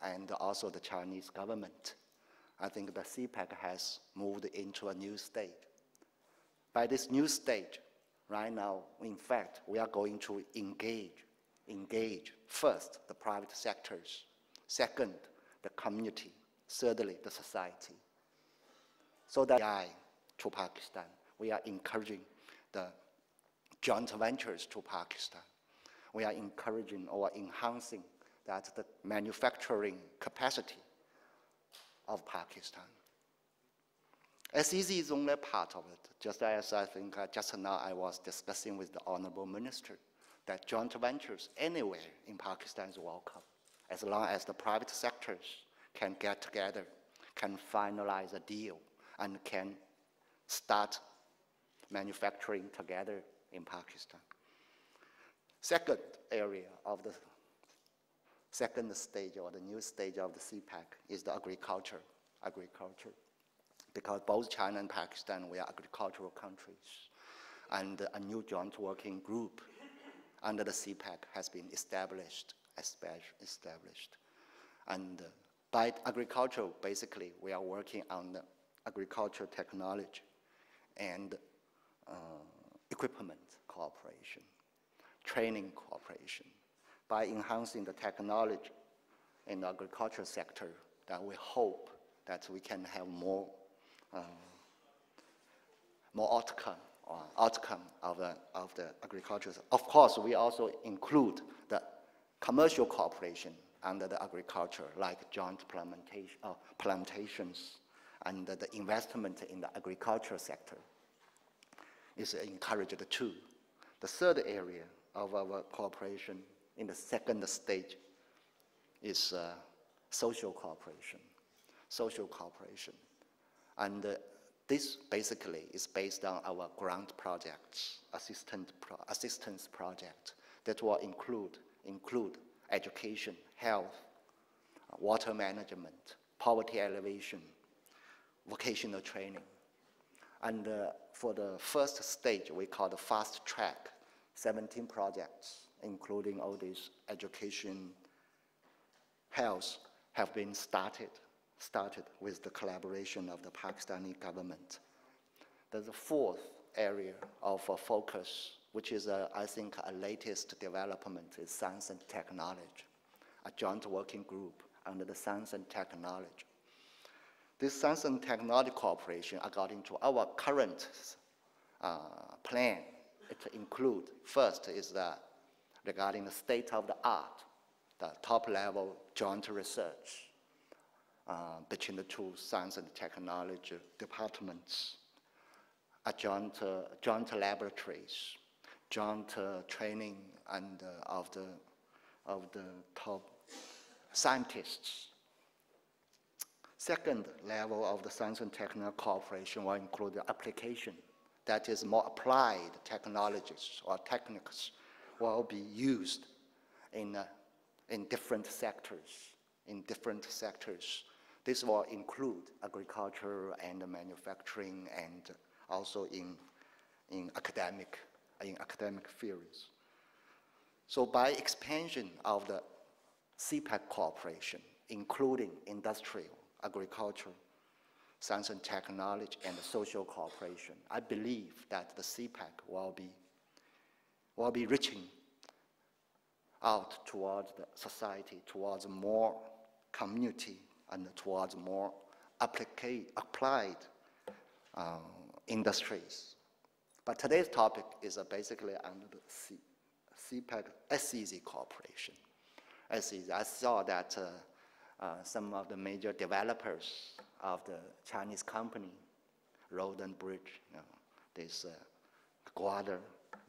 and also the Chinese government. I think the CPEC has moved into a new stage. By this new stage, right now, in fact, we are going to engage first the private sectors, second the community, thirdly the society. So that to Pakistan, we are encouraging the joint ventures to Pakistan. We are encouraging or enhancing that the manufacturing capacity of Pakistan. SEZ is only part of it, just as I think just now I was discussing with the Honorable Minister, that joint ventures anywhere in Pakistan is welcome, as long as the private sectors can get together, can finalize a deal, and can start manufacturing together in Pakistan. Second area of the second stage or the new stage of the CPEC is the agriculture. Because both China and Pakistan, we are agricultural countries. And a new joint working group under the CPEC has been established. And by agriculture, basically, we are working on the agricultural technology and equipment cooperation, training cooperation. By enhancing the technology in the agricultural sector, that we hope that we can have more outcome of the agriculture. Of course, we also include the commercial cooperation under the agriculture, like joint plantations, and the investment in the agricultural sector is encouraged too. The third area of our cooperation in the second stage is social cooperation. And this basically is based on our grant projects, assistance project that will include education, health, water management, poverty alleviation, vocational training. And for the first stage, we call the fast track, 17 projects, including all these education, health, have been started with the collaboration of the Pakistani government. There's a fourth area of focus, which is, I think, a latest development is science and technology, a joint working group under the science and technology. This science and technology cooperation, according to our current plan, it includes, first is regarding the state of the art, the top level joint research between the two science and technology departments, joint laboratories, joint training and of the top scientists. Second level of the science and technology cooperation will include the application, that is more applied technologies or techniques will be used in different sectors. This will include agriculture and manufacturing and also in academic fields. So by expansion of the CPEC cooperation, including industrial, agriculture, science and technology, and social cooperation, I believe that the CPEC will be reaching out towards the society, towards more community, and towards more applied industries. But today's topic is basically under the CPEC SEZ cooperation. SEZ, I saw that some of the major developers of the Chinese company, road and bridge, this Guada,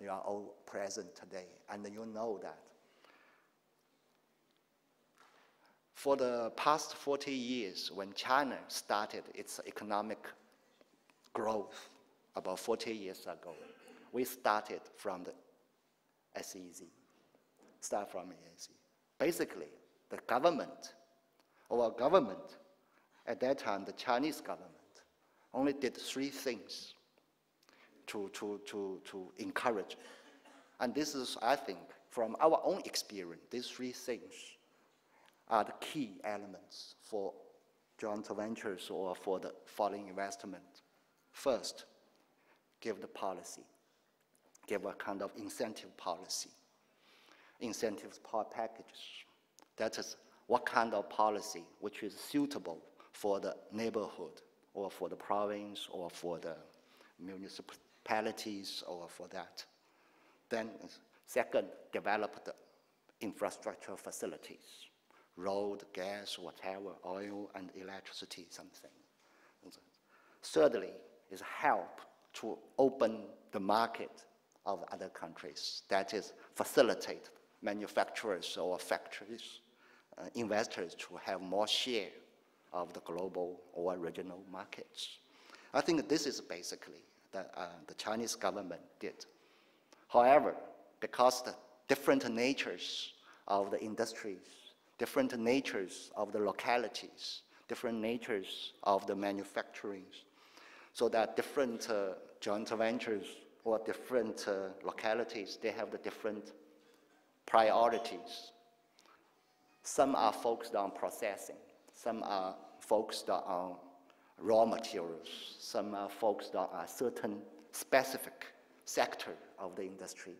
they are all present today. And you know that for the past 40 years, when China started its economic growth about 40 years ago, we started from the SEZ. Basically, the government, our government, at that time, the Chinese government, only did three things to encourage. And this is, I think, from our own experience, these three things are the key elements for joint ventures or for the foreign investment. First, give the policy, give a kind of incentive policy, incentives packages. That is what kind of policy which is suitable for the neighborhood or for the province or for the municipalities or for that. Then second, develop the infrastructure facilities, road, gas, whatever, oil and electricity, something. Thirdly, is help to open the market of other countries. That is, facilitate manufacturers or factories, investors to have more share of the global or regional markets. I think this is basically the Chinese government did. However, because the different natures of the industries, different natures of the localities, different natures of the manufacturing, so that different joint ventures or different localities, they have the different priorities. Some are focused on processing, some are focused on raw materials, some are focused on a certain specific sector of the industry.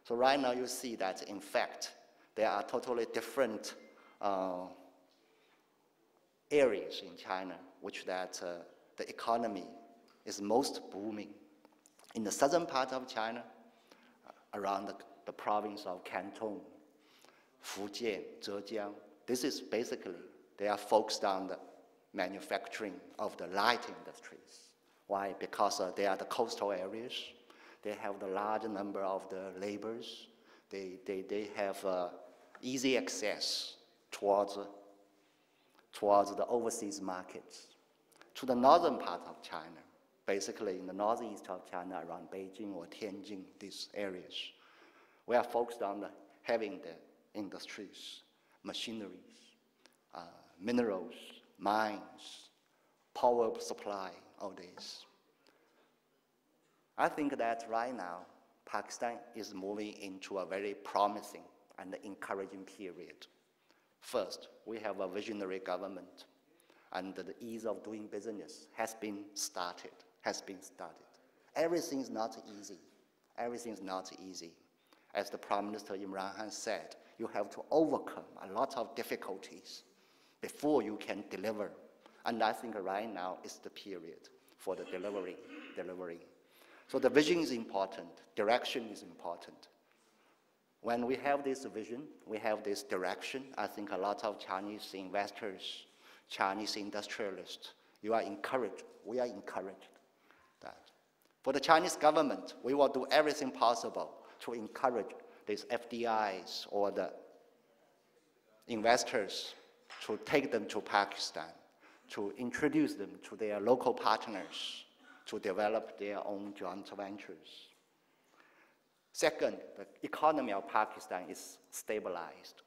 So right now you see that in fact, there are totally different areas in China which that the economy is most booming. In the southern part of China, around the province of Canton, Fujian, Zhejiang, this is basically, they are focused on the manufacturing of the light industries. Why? Because they are the coastal areas. They have the large number of the laborers. They have easy access towards the overseas markets. To the northern part of China, basically in the northeast of China, around Beijing or Tianjin, these areas, we are focused on having the industries, machineries, minerals, mines, power supply, all these. I think that right now, Pakistan is moving into a very promising and encouraging period. First, we have a visionary government, and the ease of doing business has been started. Everything is not easy. Everything is not easy. As the Prime Minister Imran Khan said, you have to overcome a lot of difficulties before you can deliver. And I think right now is the period for the delivery. So the vision is important, direction is important. When we have this vision, we have this direction, I think a lot of Chinese investors, Chinese industrialists, we are encouraged that. For the Chinese government, we will do everything possible to encourage these FDIs or the investors to take them to Pakistan, to introduce them to their local partners, to develop their own joint ventures. Second, the economy of Pakistan is stabilized.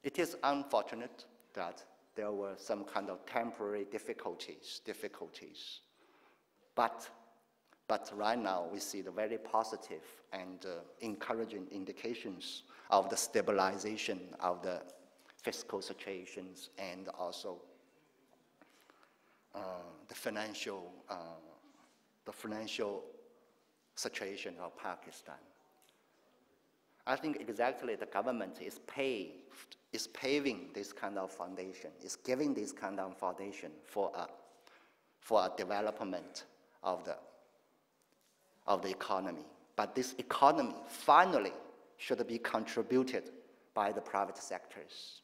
It is unfortunate that there were some kind of temporary difficulties. But right now we see the very positive and encouraging indications of the stabilization of the fiscal situations and also the financial situation of Pakistan. I think exactly the government is paving this kind of foundation, is giving this kind of foundation for a development of the economy. But this economy finally should be contributed by the private sectors.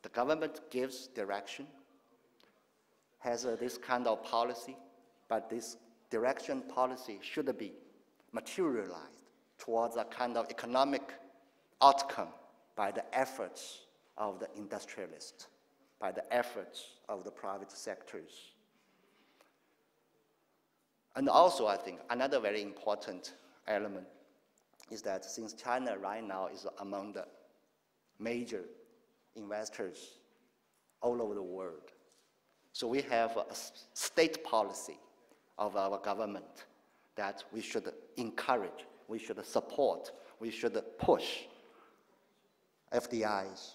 The government gives direction, has this kind of policy, but this direction policy should be materialized towards a kind of economic outcome by the efforts of the industrialists, by the efforts of the private sectors. And also, I think, another very important element is that since China right now is among the major investors all over the world, so we have a state policy of our government that we should encourage, we should support, we should push FDIs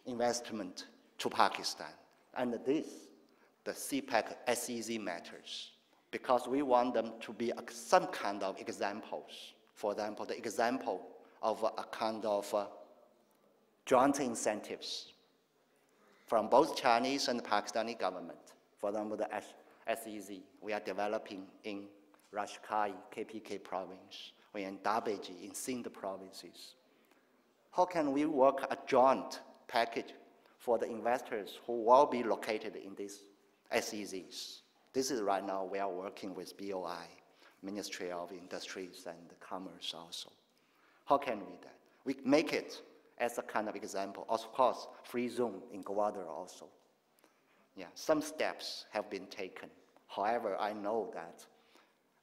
investment to Pakistan. And this, the CPEC SEZ matters, because we want them to be some kind of examples. For example, the example of a kind of joint incentives from both Chinese and Pakistani government. For example, the SEZ we are developing in Rashkai, KPK province, or in Dabeji, in Sindh provinces. How can we work a joint package for the investors who will be located in these SEZs? This is right now we are working with BOI, Ministry of Industries and Commerce also. How can we do that? We make it as a kind of example. Of course, free zone in Gwadar also. Yeah, some steps have been taken. However, I know that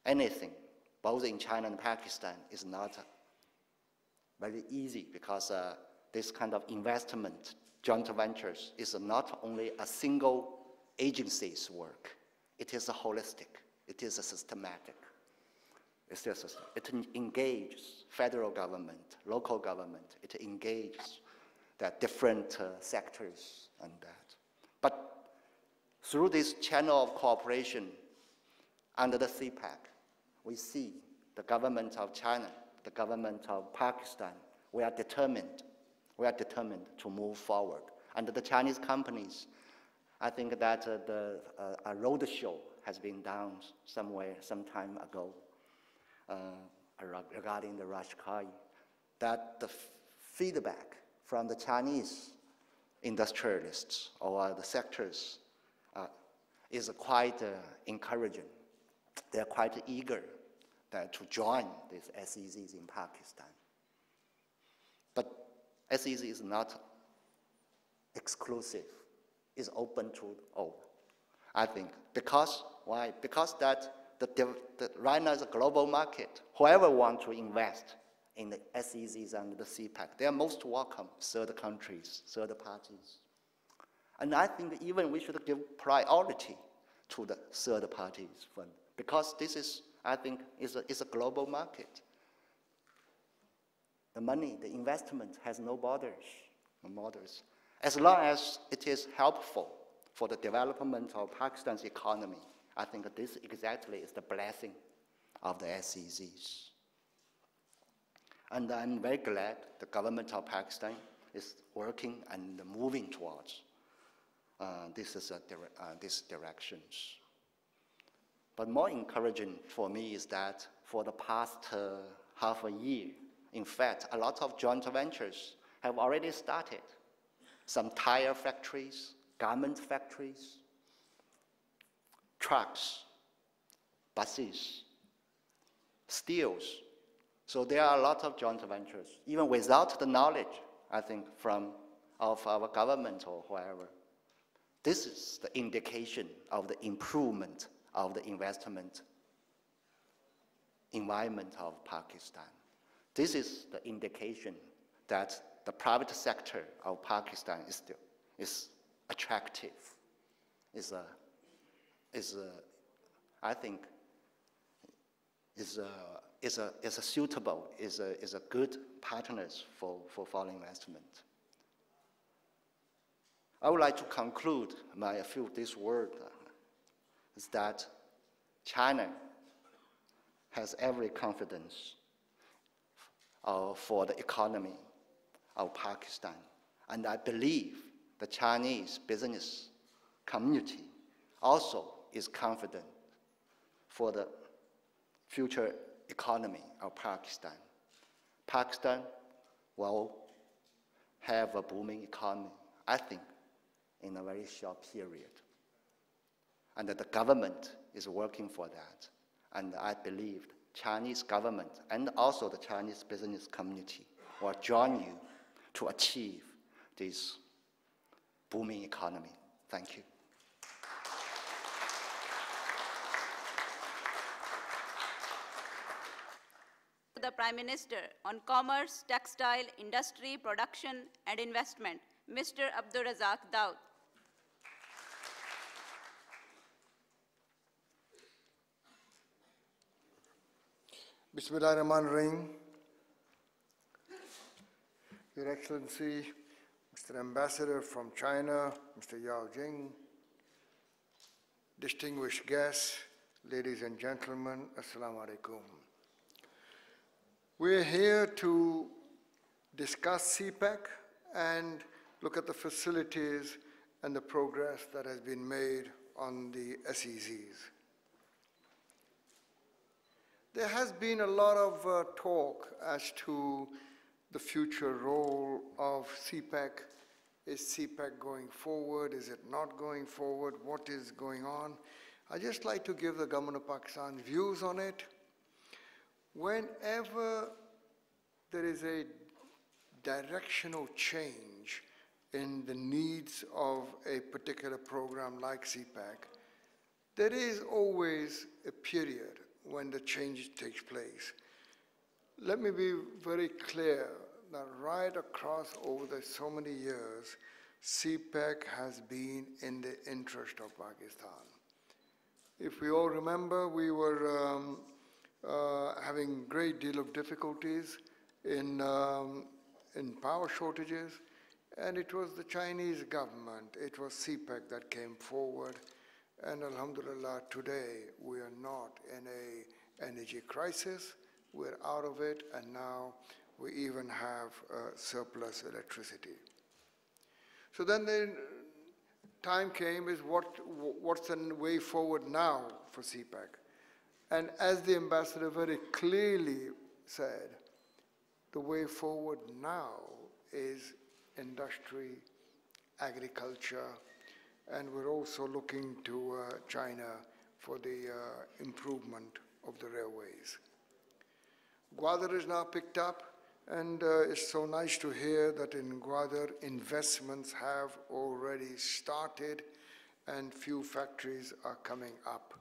anything, both in China and Pakistan, is not very easy, because this kind of investment, joint ventures, is not only a single agency's work. It is a holistic. It is a systematic. It engages federal government, local government. It engages the different sectors and that. But through this channel of cooperation under the CPEC, we see the government of China, the government of Pakistan, we are determined to move forward. And the Chinese companies, I think that a road show has been done somewhere some time ago regarding the Rashkai, that the feedback from the Chinese industrialists or the sectors is quite encouraging. They are quite eager to join these SEZs in Pakistan. But SEZ is not exclusive. It's open to all, I think. Because, why? Because that right now is a global market. Whoever wants to invest in the SEZs and the CPEC, they are most welcome, third countries, third parties. And I think even we should give priority to the third parties fund, because this is, I think, is a global market. The money, the investment has no borders, no borders. As long as it is helpful for the development of Pakistan's economy, I think this exactly is the blessing of the SEZs. And I'm very glad the government of Pakistan is working and moving towards these directions. But more encouraging for me is that for the past half a year, in fact, a lot of joint ventures have already started. Some tire factories, garment factories, trucks, buses, steels. So there are a lot of joint ventures, even without the knowledge, I think, of our government or whoever. This is the indication of the improvement of the investment environment of Pakistan. This is the indication that the private sector of Pakistan is attractive, I think, is a suitable, is a good partners for foreign investment. I would like to conclude this word is that China has every confidence for the economy of Pakistan. And I believe the Chinese business community also is confident for the future economy of Pakistan. Pakistan will have a booming economy, I think, in a very short period. And that the government is working for that. And I believe Chinese government and also the Chinese business community will join you to achieve this booming economy. Thank you. The Prime Minister on Commerce, Textile, Industry, Production and Investment, Mr. Abdul Razak Dawood. Bismillahirrahmanirrahim. Your Excellency, Mr. Ambassador from China, Mr. Yao Jing, distinguished guests, ladies and gentlemen, Assalamu alaikum. We're here to discuss CPEC and look at the facilities and the progress that has been made on the SEZs. There has been a lot of talk as to the future role of CPEC. Is CPEC going forward? Is it not going forward? What is going on? I'd just like to give the government of Pakistan views on it. Whenever there is a directional change in the needs of a particular program like CPEC, there is always a period when the change takes place. Let me be very clear that right across over so many years, CPEC has been in the interest of Pakistan. If we all remember, we were having a great deal of difficulties in power shortages, and it was the Chinese government, it was CPEC that came forward, and alhamdulillah, today we are not in an energy crisis, we're out of it, and now we even have surplus electricity. So then the time came is what's the way forward now for CPEC? And as the ambassador very clearly said, the way forward now is industry, agriculture, and we're also looking to China for the improvement of the railways. Gwadar is now picked up, and it's so nice to hear that in Gwadar investments have already started and few factories are coming up.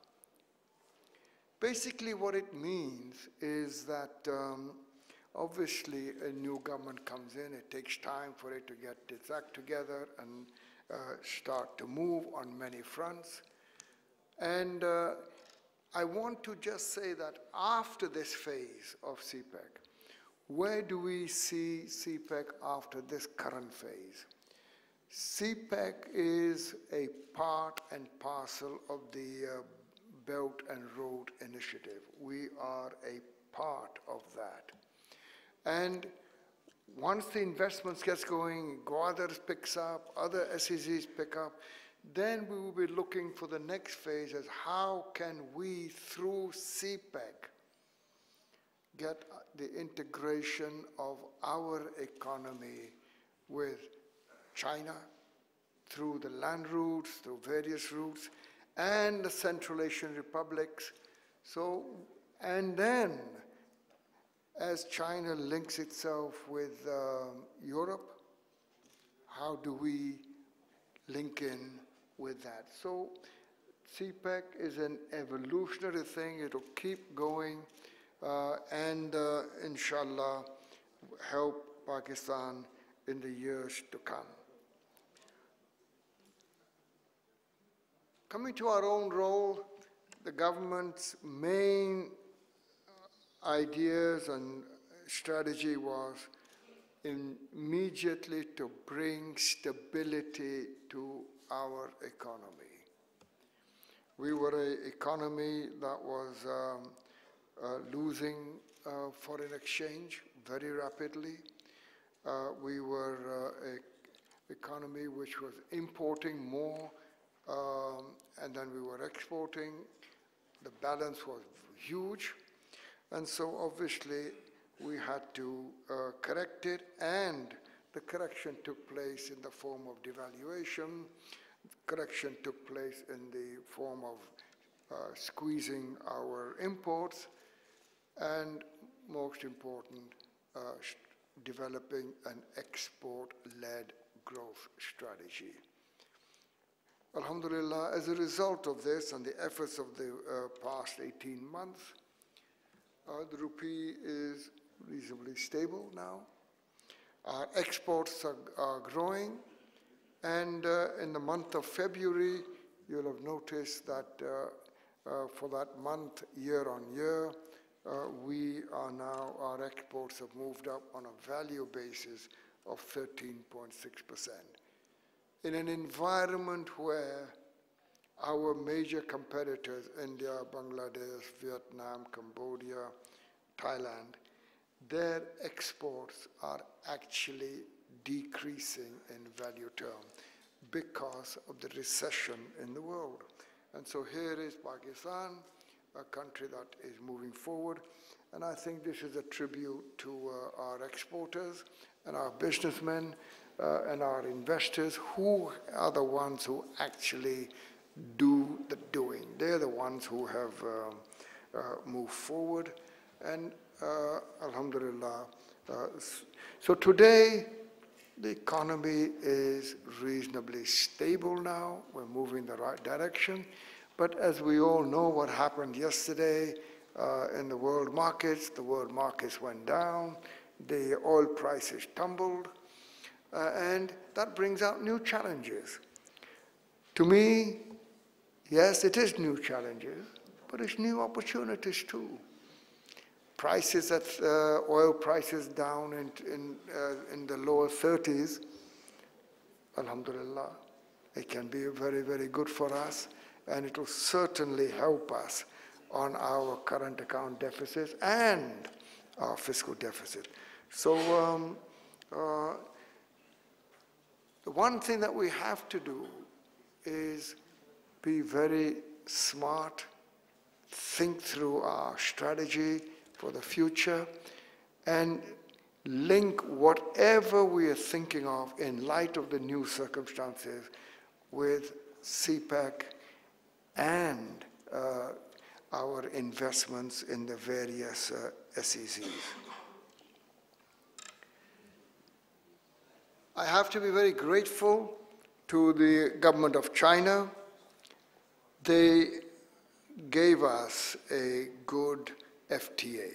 Basically what it means is that obviously a new government comes in, it takes time for it to get its act together and start to move on many fronts. And I want to just say that after this phase of CPEC, where do we see CPEC after this current phase? CPEC is a part and parcel of the Belt and Road Initiative. We are a part of that. And once the investments gets going, Gwadar picks up, other SEZs pick up, then we will be looking for the next phase as how can we, through CPEC, get the integration of our economy with China through the land routes, through various routes, and the Central Asian republics. So, and then as China links itself with Europe, how do we link in with that? So CPEC is an evolutionary thing. It'll keep going and inshallah help Pakistan in the years to come. Coming to our own role, the government's main ideas and strategy was immediately to bring stability to our economy. We were an economy that was losing foreign exchange very rapidly. We were an economy which was importing more, and then we were exporting. The balance was huge. And so obviously we had to correct it, and the correction took place in the form of devaluation. Correction took place in the form of squeezing our imports, and most important, developing an export-led growth strategy. Alhamdulillah, as a result of this and the efforts of the past 18 months, the rupee is reasonably stable now. Our exports are growing, and in the month of February, you'll have noticed that for that month, year on year, we are now, our exports have moved up on a value basis of 13.6%. In an environment where our major competitors, India, Bangladesh, Vietnam, Cambodia, Thailand, their exports are actually decreasing in value terms because of the recession in the world. And so here is Pakistan, a country that is moving forward. And I think this is a tribute to our exporters and our businessmen and our investors, who are the ones who actually do the doing. They're the ones who have moved forward. And alhamdulillah. So today, the economy is reasonably stable now. We're moving in the right direction. But as we all know what happened yesterday in the world markets went down, the oil prices tumbled, and that brings out new challenges. To me, yes, it is new challenges, but it's new opportunities too. Prices at oil prices down in the lower 30s, alhamdulillah, it can be very, very good for us, and it will certainly help us on our current account deficits and our fiscal deficit. So the one thing that we have to do is be very smart, think through our strategy for the future, and link whatever we are thinking of in light of the new circumstances with CPEC and our investments in the various SEZs. I have to be very grateful to the government of China. They gave us a good FTA.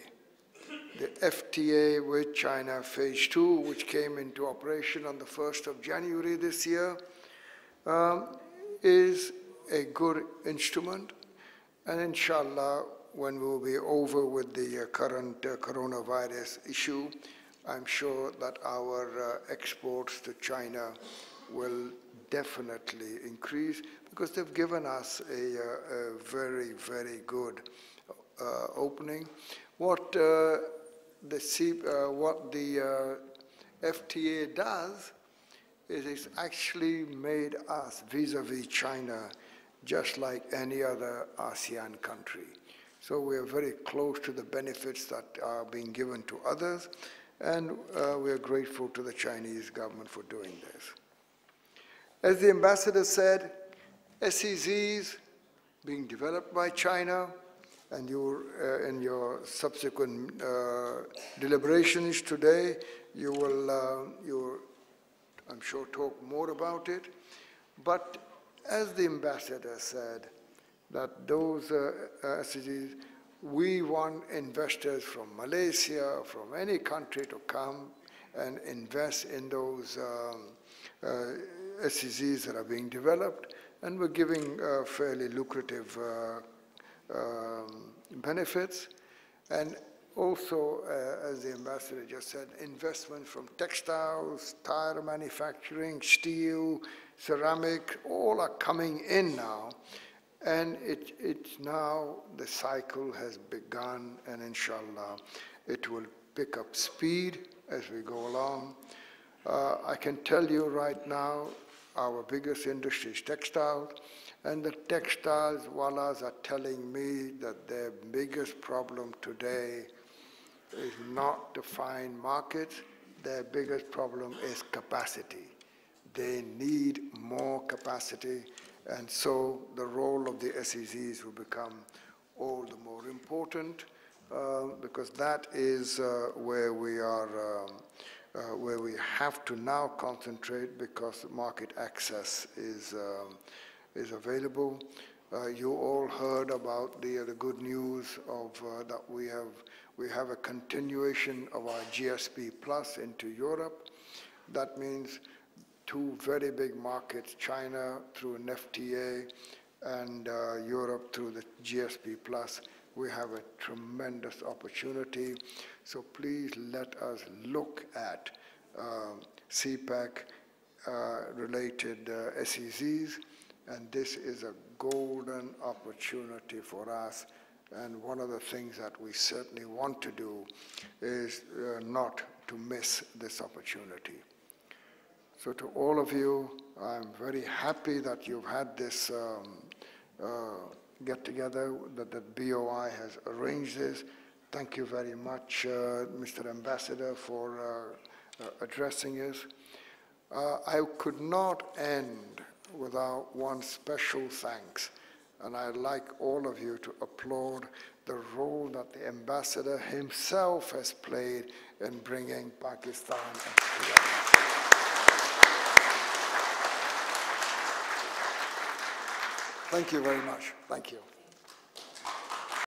The FTA with China Phase 2, which came into operation on the 1st of January this year, is a good instrument. And inshallah, when we'll be over with the current coronavirus issue, I'm sure that our exports to China will definitely increase, because they've given us a very, very good opening. What the FTA does is it's actually made us vis-a-vis China just like any other ASEAN country. So we are very close to the benefits that are being given to others, and we are grateful to the Chinese government for doing this. As the ambassador said, SEZs being developed by China, and in your subsequent deliberations today, you will, I'm sure, talk more about it. But as the ambassador said, that those SEZs, we want investors from Malaysia, from any country to come and invest in those SEZs that are being developed, and we're giving fairly lucrative benefits. And also, as the ambassador just said, investment from textiles, tire manufacturing, steel, ceramic, all are coming in now. And it's now, the cycle has begun, and inshallah, it will pick up speed as we go along. I can tell you right now, our biggest industry is textiles, and the textiles wallahs are telling me that their biggest problem today is not to find markets. Their biggest problem is capacity. They need more capacity, and so the role of the SEZs will become all the more important, because that is where we are, where we have to now concentrate, because market access is available. You all heard about the good news of that we have a continuation of our GSP Plus into Europe. That means two very big markets, China through an FTA and Europe through the GSP Plus. We have a tremendous opportunity. So please let us look at CPEC related SEZs, and this is a golden opportunity for us. And one of the things that we certainly want to do is not to miss this opportunity. So to all of you, I'm very happy that you've had this get-together, that the BOI has arranged this. Thank you very much, Mr. Ambassador, for addressing us. I could not end without one special thanks, and I'd like all of you to applaud the role that the Ambassador himself has played in bringing Pakistan together. Thank you very much. Thank you.